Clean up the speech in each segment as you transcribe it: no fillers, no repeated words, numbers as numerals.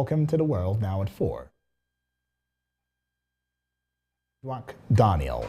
welcome to the world now at 4. Daniel.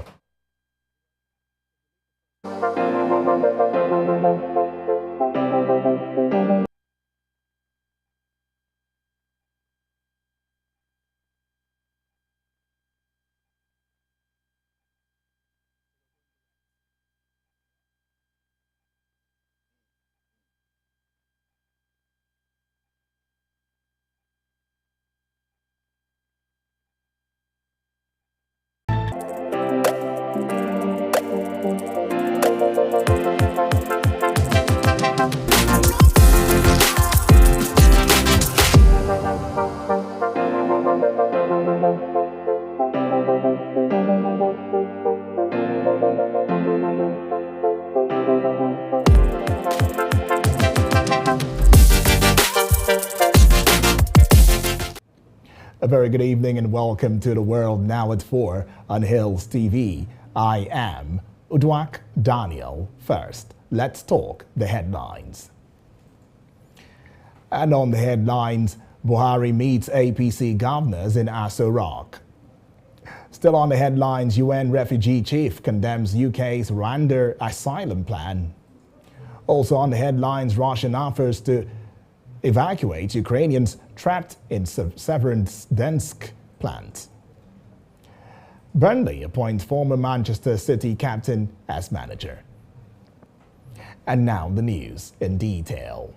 A very good evening and welcome to the world now at 4 on Hills TV. I am Udwak Daniel. First, let's talk the headlines. And on the headlines, Buhari meets APC governors in Aso Rock. Still on the headlines, UN refugee chief condemns UK's Rwanda asylum plan. Also on the headlines, Russian offers to evacuate Ukrainians trapped in Severodonetsk plant. Burnley appoints former Manchester City captain as manager. And now the news in detail.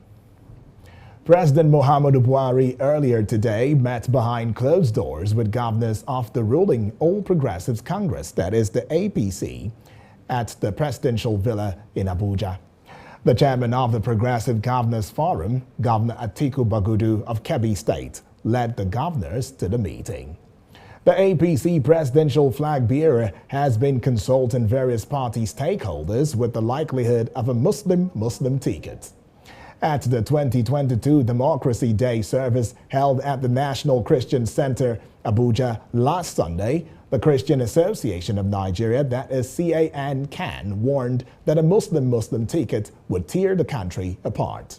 President Muhammadu Buhari earlier today met behind closed doors with governors of the ruling All Progressives Congress, that is the APC, at the presidential villa in Abuja. The chairman of the Progressive Governors Forum, Governor Atiku Bagudu of Kebbi State, led the governors to the meeting. The APC presidential flag bearer has been consulting various party stakeholders with the likelihood of a Muslim ticket. At the 2022 Democracy Day service held at the National Christian Center, Abuja, last Sunday, the Christian Association of Nigeria, that is CAN, warned that a Muslim ticket would tear the country apart.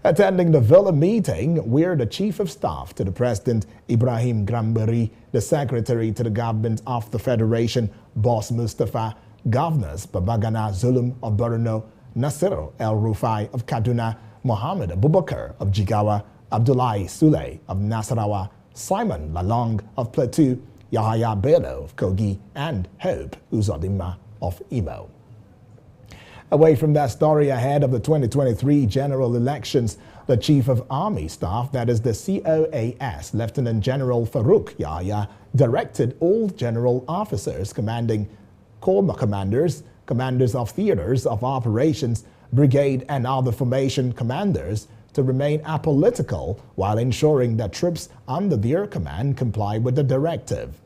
Attending the Villa meeting were the Chief of Staff to the President, Ibrahim Grambari, the Secretary to the Government of the Federation, Boss Mustafa, Governors Babagana Zulum of Borno, Nasir El-Rufai of Kaduna, Mohammed Abubakar of Jigawa, Abdullahi Sule of Nasarawa, Simon Lalong of Plateau, Yahaya Bello of Kogi, and Hope Uzodinma of Imo. Away from that story, ahead of the 2023 general elections, the Chief of Army Staff, that is the COAS, Lieutenant General Farouk Yahya, directed all general officers commanding corps commanders, commanders of theaters of operations, brigade and other formation commanders to remain apolitical while ensuring that troops under their command comply with the directive.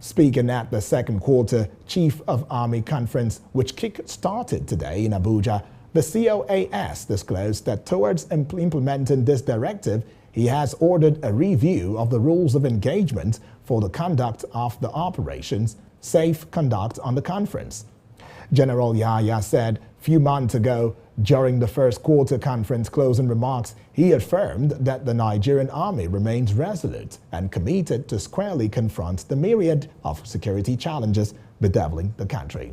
Speaking at the second quarter Chief of Army Conference, which kick-started today in Abuja, the COAS disclosed that towards implementing this directive, he has ordered a review of the rules of engagement for the conduct of the operations, safe conduct on the conference. General Yahya said few months ago, during the first quarter conference closing remarks, he affirmed that the Nigerian army remains resolute and committed to squarely confront the myriad of security challenges bedeviling the country.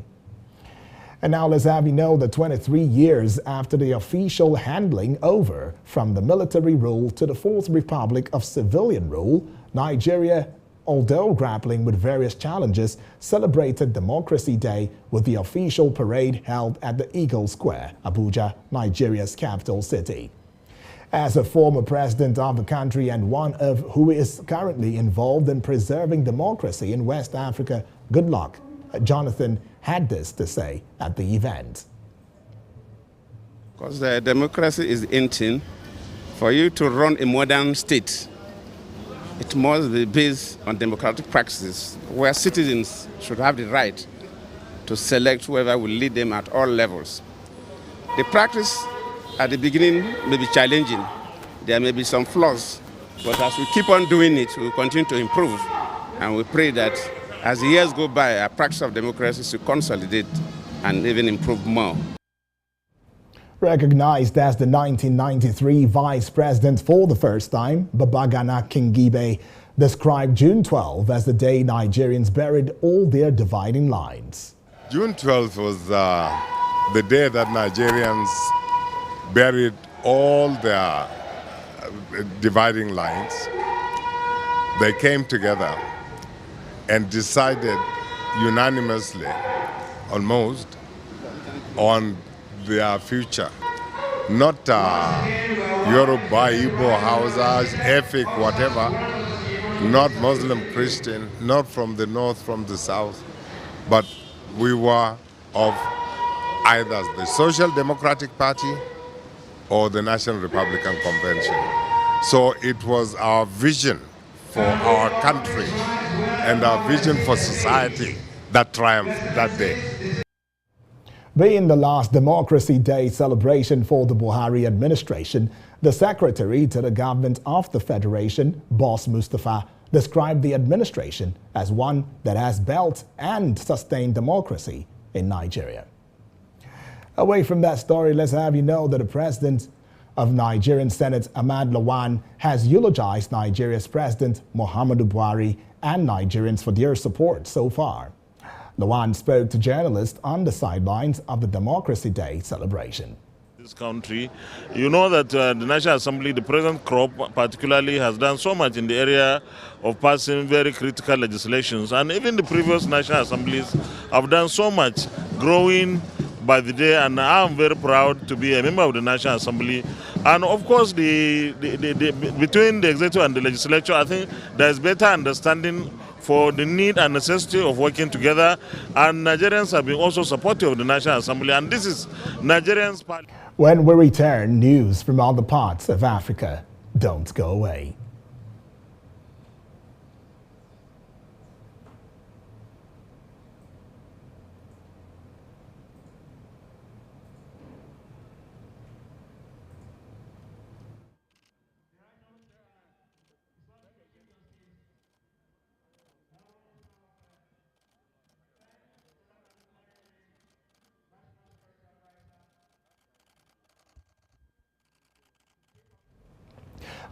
And now let's have you know that 23 years after the official handing over from the military rule to the Fourth Republic of civilian rule, Nigeria, although grappling with various challenges, celebrated Democracy Day with the official parade held at the Eagle Square, Abuja, Nigeria's capital city. As a former president of the country and one of who is currently involved in preserving democracy in West Africa, Goodluck Jonathan had this to say at the event. Because democracy is the engine for you to run a modern state. It must be based on democratic practices where citizens should have the right to select whoever will lead them at all levels. The practice at the beginning may be challenging. There may be some flaws, but as we keep on doing it, we will continue to improve. And we pray that as the years go by, our practice of democracy should consolidate and even improve more. Recognized as the 1993 vice president for the first time, Babagana Kingibe described June 12 as the day Nigerians buried all their dividing lines. June 12th was the day that Nigerians buried all their dividing lines. They came together and decided unanimously, almost, on their future. Not Yoruba, Igbo, Hausas, Efik, whatever, not Muslim, Christian, not from the north, from the south, but we were of either the Social Democratic Party or the National Republican Convention. So it was our vision for our country and our vision for society that triumphed that day. Being the last Democracy Day celebration for the Buhari administration, the secretary to the government of the Federation, Boss Mustafa, described the administration as one that has built and sustained democracy in Nigeria. Away from that story, let's have you know that the president of Nigerian Senate, Ahmad Lawan, has eulogized Nigeria's President Muhammadu Buhari and Nigerians for their support so far. Lawan spoke to journalists on the sidelines of the Democracy Day celebration. This country, you know that the National Assembly, the present crop particularly, has done so much in the area of passing very critical legislations, and even the previous National Assemblies have done so much, growing by the day, and I'm very proud to be a member of the National Assembly. And of course, between the executive and the legislature, I think there is better understanding for the need and necessity of working together, and Nigerians have been also supportive of the National Assembly, and this is Nigerians' party. When we return, news from other parts of Africa. Don't go away.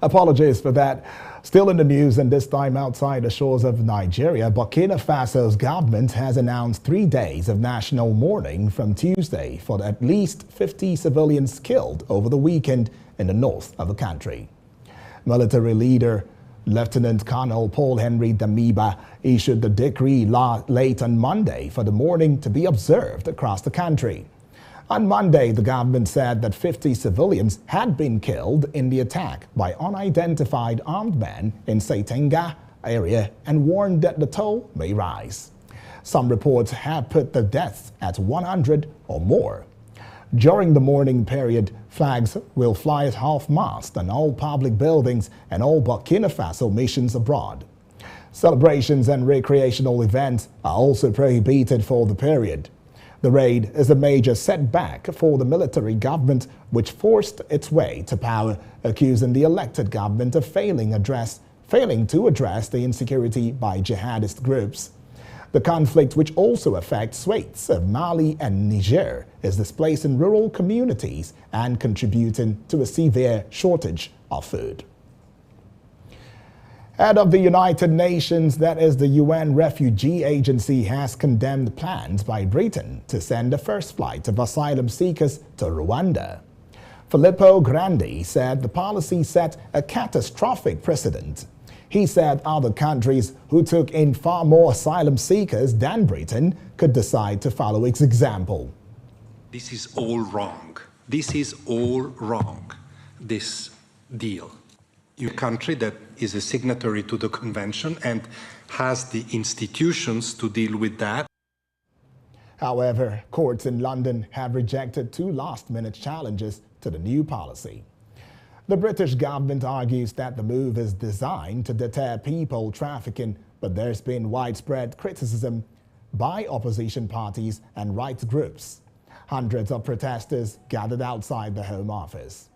Apologies for that. Still in the news, and this time outside the shores of Nigeria, Burkina Faso's government has announced 3 days of national mourning from Tuesday for at least 50 civilians killed over the weekend in the north of the country. Military leader Lieutenant Colonel Paul Henry Damiba issued the decree late on Monday for the mourning to be observed across the country. On Monday, the government said that 50 civilians had been killed in the attack by unidentified armed men in Saitenga area and warned that the toll may rise. Some reports have put the deaths at 100 or more. During the mourning period, flags will fly at half-mast on all public buildings and all Burkina Faso missions abroad. Celebrations and recreational events are also prohibited for the period. The raid is a major setback for the military government, which forced its way to power, accusing the elected government of failing to address the insecurity by jihadist groups. The conflict, which also affects swathes of Mali and Niger, is displacing rural communities and contributing to a severe shortage of food. Head of the United Nations, that is the UN Refugee Agency, has condemned plans by Britain to send the first flight of asylum seekers to Rwanda. Filippo Grandi said the policy set a catastrophic precedent. He said other countries who took in far more asylum seekers than Britain could decide to follow its example. This is all wrong. This is all wrong, this deal. Your country that is a signatory to the convention and has the institutions to deal with that. However, courts in London have rejected 2 last-minute challenges to the new policy. The British government argues that the move is designed to deter people trafficking, but there's been widespread criticism by opposition parties and rights groups. Hundreds of protesters gathered outside the Home Office.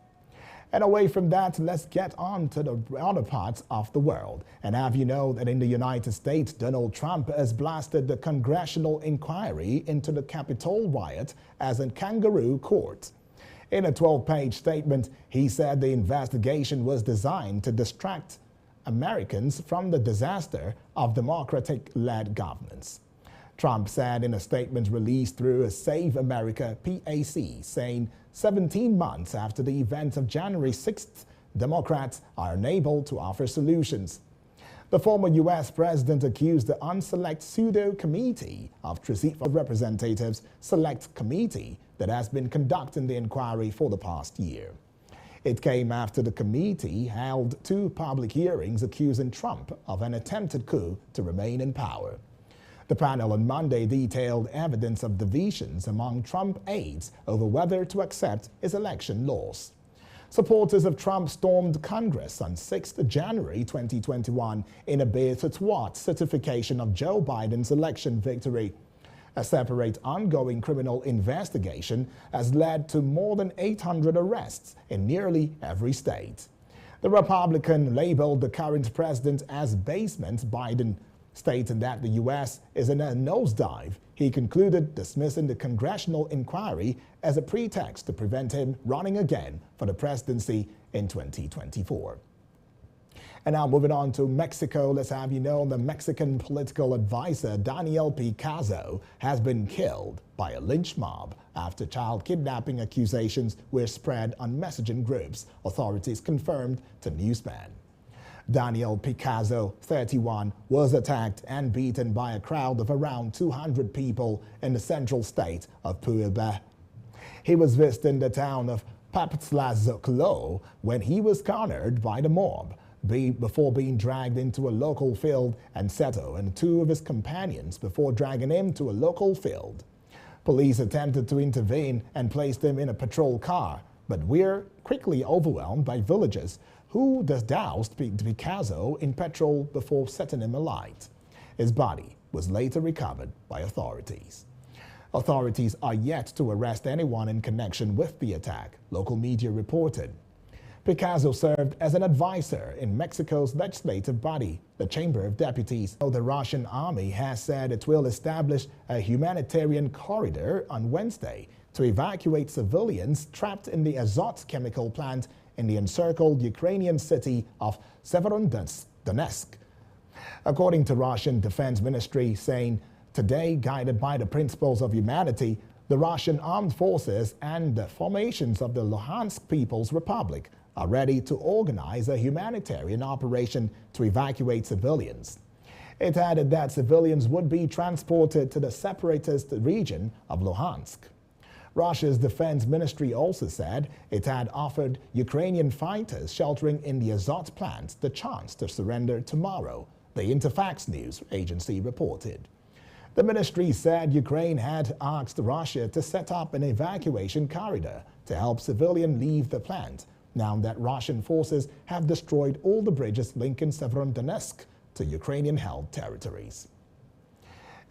And away from that, let's get on to the other parts of the world. And have you know that in the United States, Donald Trump has blasted the congressional inquiry into the Capitol riot as a kangaroo court. In a 12-page statement, he said the investigation was designed to distract Americans from the disaster of Democratic-led governance. Trump said in a statement released through a Save America PAC, saying 17 months after the events of January 6th, Democrats are unable to offer solutions. The former U.S. president accused the Unselect Pseudo Committee of Treason of Representatives Select Committee that has been conducting the inquiry for the past year. It came after the committee held 2 public hearings accusing Trump of an attempted coup to remain in power. The panel on Monday detailed evidence of divisions among Trump aides over whether to accept his election loss. Supporters of Trump stormed Congress on 6 January 2021 in a bid to thwart certification of Joe Biden's election victory. A separate ongoing criminal investigation has led to more than 800 arrests in nearly every state. The Republican labeled the current president as basement Biden, stating that the U.S. is in a nosedive. He concluded dismissing the congressional inquiry as a pretext to prevent him running again for the presidency in 2024. And now moving on to Mexico, let's have you know the Mexican political advisor Daniel Picasso has been killed by a lynch mob after child kidnapping accusations were spread on messaging groups, authorities confirmed to Newsman. Daniel Picasso, 31, was attacked and beaten by a crowd of around 200 people in the central state of Puebla. He was visiting the town of Papatzlazoclo when he was cornered by the mob before being dragged into a local field, and Seto and 2 of his companions before dragging him to a local field. Police attempted to intervene and placed him in a patrol car, but were quickly overwhelmed by villagers who doused Picasso in petrol before setting him alight. His body was later recovered by authorities. Authorities are yet to arrest anyone in connection with the attack, local media reported. Picasso served as an advisor in Mexico's legislative body, the Chamber of Deputies. The Russian army has said it will establish a humanitarian corridor on Wednesday to evacuate civilians trapped in the Azot chemical plant in the encircled Ukrainian city of Severodonetsk. According to Russian Defense Ministry, saying today, guided by the principles of humanity, the Russian armed forces and the formations of the Luhansk People's Republic are ready to organize a humanitarian operation to evacuate civilians. It added that civilians would be transported to the separatist region of Luhansk. Russia's defense ministry also said it had offered Ukrainian fighters sheltering in the Azot plant the chance to surrender tomorrow, the Interfax news agency reported. The ministry said Ukraine had asked Russia to set up an evacuation corridor to help civilians leave the plant, now that Russian forces have destroyed all the bridges linking Severodonetsk to Ukrainian-held territories.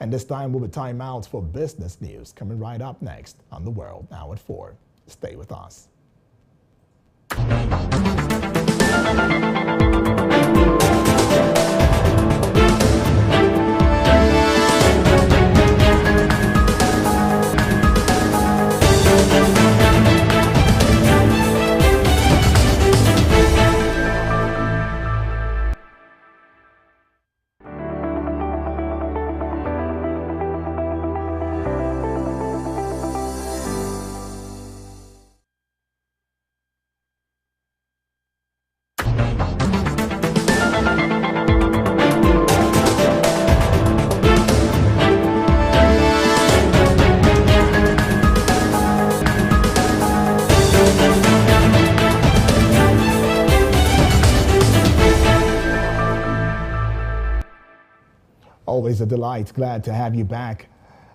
And this time will be time out for business news, coming right up next on The World Now at 4. Stay with us. Always a delight. Glad to have you back.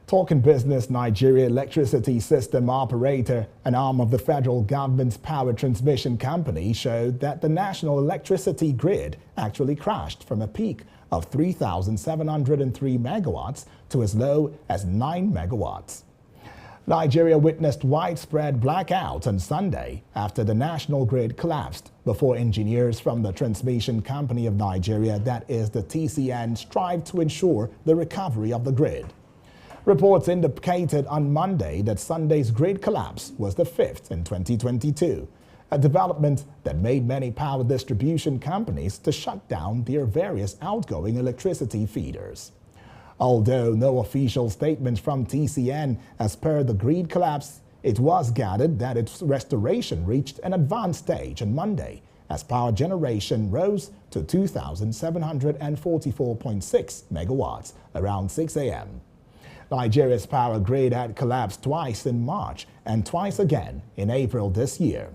Talking business, Nigeria electricity system operator, an arm of the federal government's power transmission company, showed that the national electricity grid actually crashed from a peak of 3,703 megawatts to as low as 9 megawatts. Nigeria witnessed widespread blackout on Sunday after the national grid collapsed before engineers from the Transmission Company of Nigeria, that is the TCN, strived to ensure the recovery of the grid. Reports indicated on Monday that Sunday's grid collapse was the fifth in 2022, a development that made many power distribution companies to shut down their various outgoing electricity feeders. Although no official statement from TCN as per the grid collapse, it was gathered that its restoration reached an advanced stage on Monday as power generation rose to 2,744.6 megawatts around 6 a.m. Nigeria's power grid had collapsed twice in March and twice again in April this year.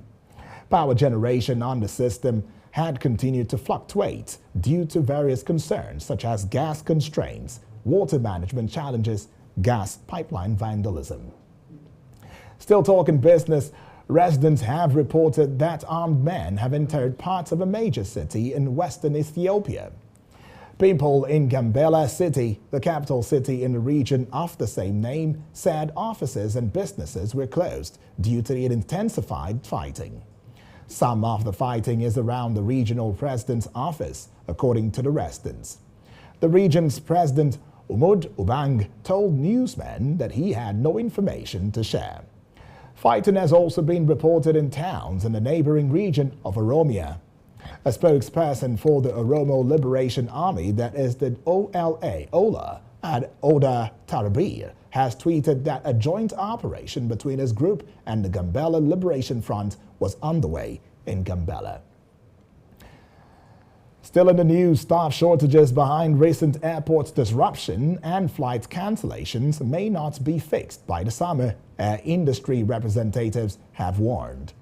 Power generation on the system had continued to fluctuate due to various concerns such as gas constraints, water management challenges, gas pipeline vandalism. Still talking business, residents have reported that armed men have entered parts of a major city in western Ethiopia. People in Gambela City, the capital city in the region of the same name, said offices and businesses were closed due to the intensified fighting. Some of the fighting is around the regional president's office, according to the residents. The region's president, Umud Ubang, told newsmen that he had no information to share. Fighting has also been reported in towns in the neighboring region of Oromia. A spokesperson for the Oromo Liberation Army, that is the Ola, at Oda Tarabir, has tweeted that a joint operation between his group and the Gambela Liberation Front was underway in Gambela. Still in the news, staff shortages behind recent airport disruption and flight cancellations may not be fixed by the summer, air industry representatives have warned.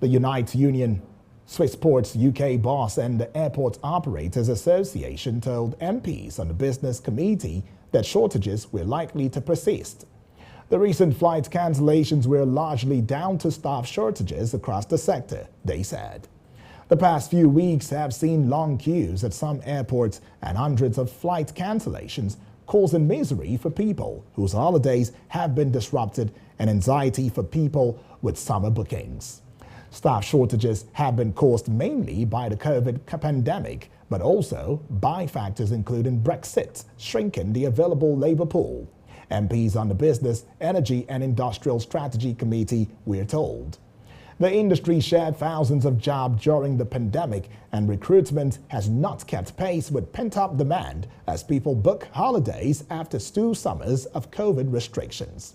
The Unite Union, Swissport's UK boss and the Airport Operators Association told MPs on the business committee that shortages were likely to persist. The recent flight cancellations were largely down to staff shortages across the sector, they said. The past few weeks have seen long queues at some airports and hundreds of flight cancellations, causing misery for people whose holidays have been disrupted and anxiety for people with summer bookings. Staff shortages have been caused mainly by the COVID pandemic, but also by factors including Brexit, shrinking the available labour pool. MPs on the Business, Energy and Industrial Strategy Committee were told. The industry shared thousands of jobs during the pandemic, and recruitment has not kept pace with pent-up demand as people book holidays after 2 summers of COVID restrictions.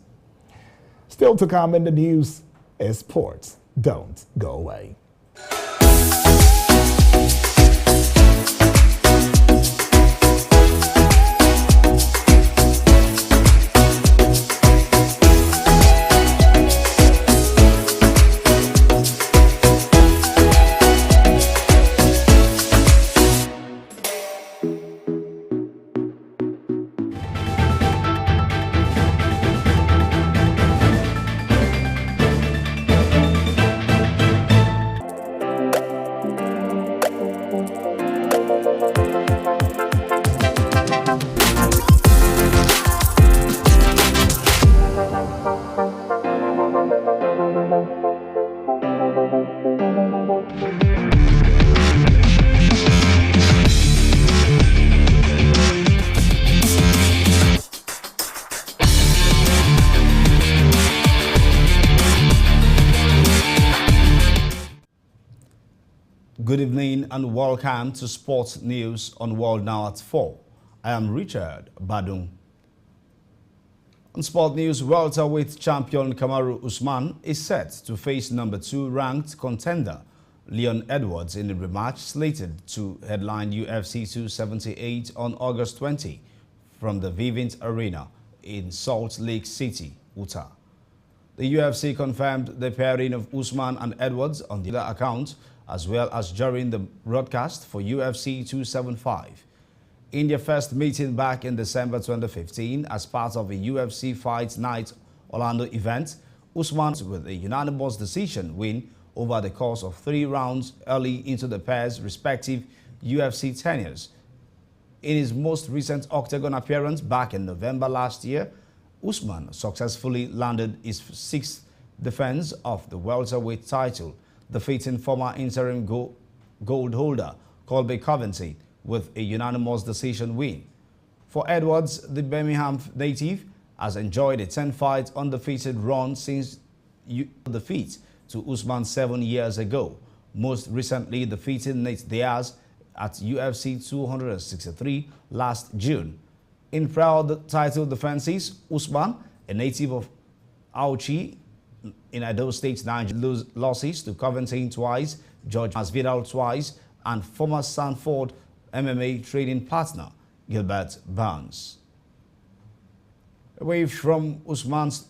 Still to come in the news is sports. Don't go away. Good evening and welcome to Sports News on World Now at 4. I am Richard Badung. On Sport News, welterweight champion Kamaru Usman is set to face number 2 ranked contender Leon Edwards in a rematch slated to headline UFC 278 on August 20 from the Vivint Arena in Salt Lake City, Utah. The UFC confirmed the pairing of Usman and Edwards on the account as well as during the broadcast for UFC 275. In their first meeting back in December 2015 as part of a UFC Fight Night Orlando event, Usman with a unanimous decision win over the course of 3 rounds early into the pair's respective UFC tenures. In his most recent octagon appearance back in November last year, Usman successfully landed his 6th defense of the welterweight title, defeating former interim gold holder Colby Covington with a unanimous decision win. For Edwards, the Birmingham native has enjoyed a 10-fight undefeated run since defeat to Usman 7 years ago, most recently defeating Nate Diaz at UFC 263 last June. In proud title defenses, Usman, a native of Auchi in Edo State, Nigeria, losses to Covington twice, George Masvidal twice, and former Sanford MMA training partner Gilbert Burns. Away from Usman's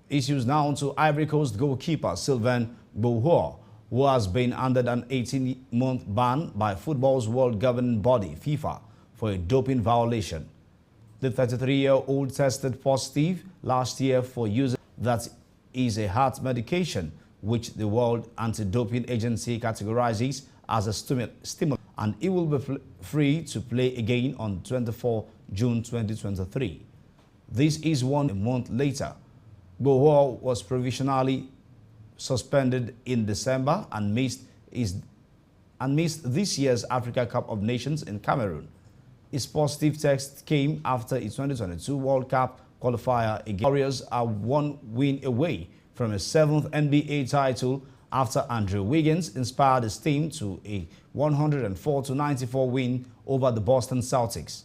issues now to Ivory Coast goalkeeper Sylvain Gbouhor, who has been under an 18-month ban by football's world governing body, FIFA, for a doping violation. The 33-year-old tested positive last year for using that is a heart medication, which the World Anti-Doping Agency categorizes as a stimulant, and it will be free to play again on 24 June 2023. This is 1 month later. Gbouhor was provisionally suspended in December and missed this year's Africa Cup of Nations in Cameroon. His positive test came after his 2022 World Cup qualifier against Warriors are 1 win away from a 7th NBA title after Andrew Wiggins inspired his team to a 104-94 win over the Boston Celtics.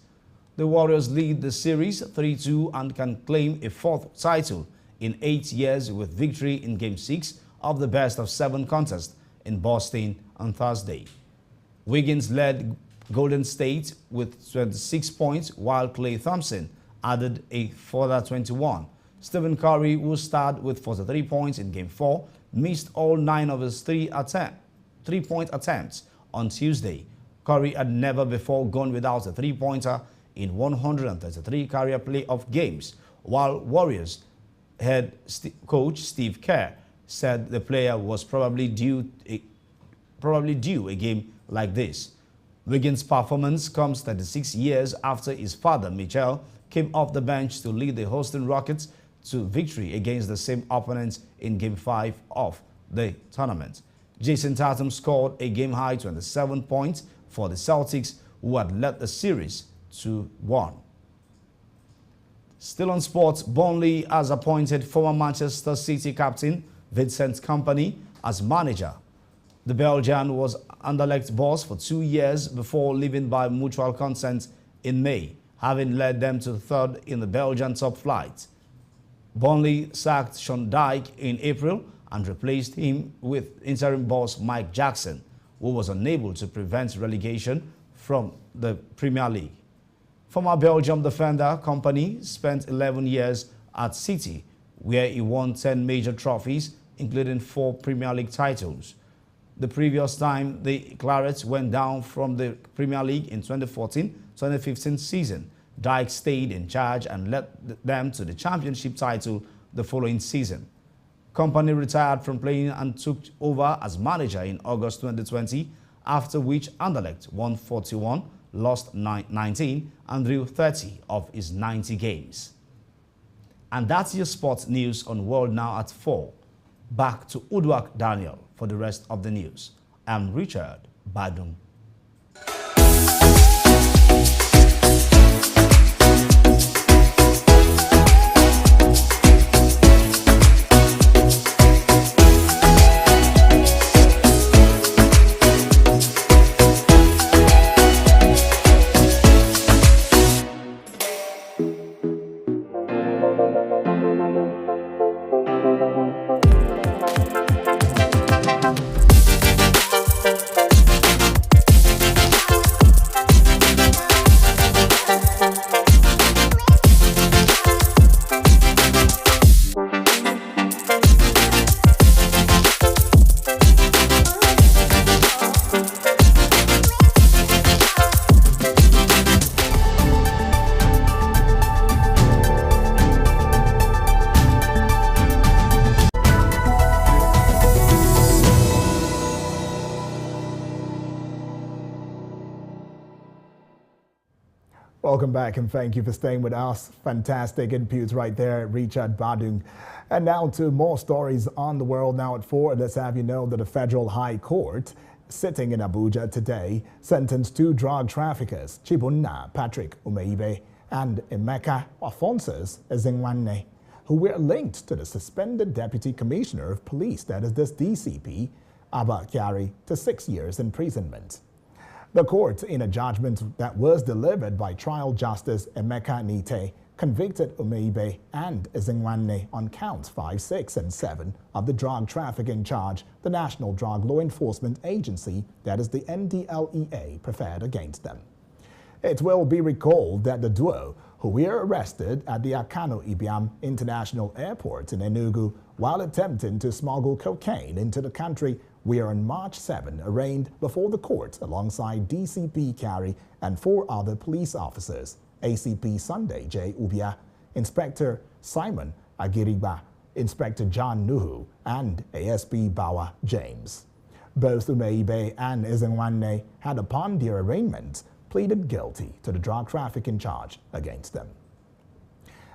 The Warriors lead the series 3-2 and can claim a 4th title in 8 years with victory in Game 6 of the best-of-7 contest in Boston on Thursday. Wiggins led Golden State with 26 points, while Klay Thompson added a further 21. Stephen Curry, who started with 43 points in Game 4, missed all 9 of his three-point attempts on Tuesday. Curry had never before gone without a three-pointer in 133 career playoff games, while Warriors head coach Steve Kerr said the player was probably due a game like this. Wiggins' performance comes 36 years after his father, Mitchell, came off the bench to lead the Houston Rockets to victory against the same opponents in Game 5 of the tournament. Jason Tatum scored a game-high 27 points for the Celtics, who had led the series 2-1. Still on sports, Burnley has appointed former Manchester City captain Vincent Kompany as manager. The Belgian was Anderlecht boss for 2 years before leaving by mutual consent in May, having led them to third in the Belgian top flight. Burnley sacked Sean Dyche in April and replaced him with interim boss Mike Jackson, who was unable to prevent relegation from the Premier League. Former Belgium defender Kompany spent 11 years at City, where he won 10 major trophies, including 4 Premier League titles. The previous time the Clarets went down from the Premier League in 2014-2015 season, Dyche stayed in charge and led them to the championship title the following season. Kompany retired from playing and took over as manager in August 2020, after which Anderlecht won 41, lost 19, and drew 30 of his 90 games. And that's your sports news on World Now at 4. Back to Udwak Daniel for the rest of the news. I'm Richard Badum. Welcome back and thank you for staying with us. Fantastic inputs right there, Richard Badung. And now to more stories on the World Now at 4. Let's have you know that the Federal High Court, sitting in Abuja today, sentenced 2 drug traffickers, Chibunna Patrick Umeibe and Emeka Alphonsus Ezenwanne, who were linked to the suspended Deputy Commissioner of Police, that is this DCP, Abba Kyari, to 6 years imprisonment. The court, in a judgment that was delivered by Trial Justice Emeka Nite, convicted Umeibe and Ezenwanne on counts 5, 6, and 7 of the drug trafficking charge the National Drug Law Enforcement Agency, that is the NDLEA, preferred against them. It will be recalled that the duo, who were arrested at the Akano Ibiam International Airport in Enugu while attempting to smuggle cocaine into the country, were on March 7 arraigned before the court alongside DCP Kyari and 4 other police officers: ACP Sunday J. Ubia, Inspector Simon Agiriba, Inspector John Nuhu, and ASP Bawa James. Both Umeibe and Ezenwanne had, upon their arraignment, pleaded guilty to the drug trafficking charge against them.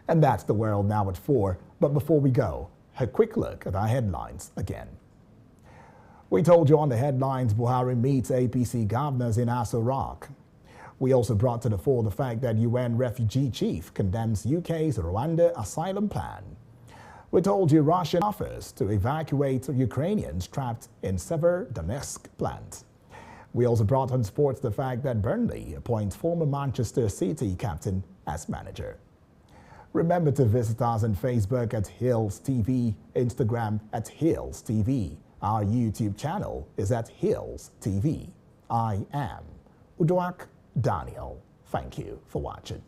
And that's the world now at 4. But before we go, a quick look at our headlines again. We told you on the headlines Buhari meets APC governors in Aso Rock. We also brought to the fore the fact that UN refugee chief condemns UK's Rwanda asylum plan. We told you Russia offers to evacuate Ukrainians trapped in Severodonetsk plant. We also brought on sports the fact that Burnley appoints former Manchester City captain as manager. Remember to visit us on Facebook at Hills TV, Instagram at Hills TV. Our YouTube channel is at Hills TV. I am Uduak Daniel. Thank you for watching.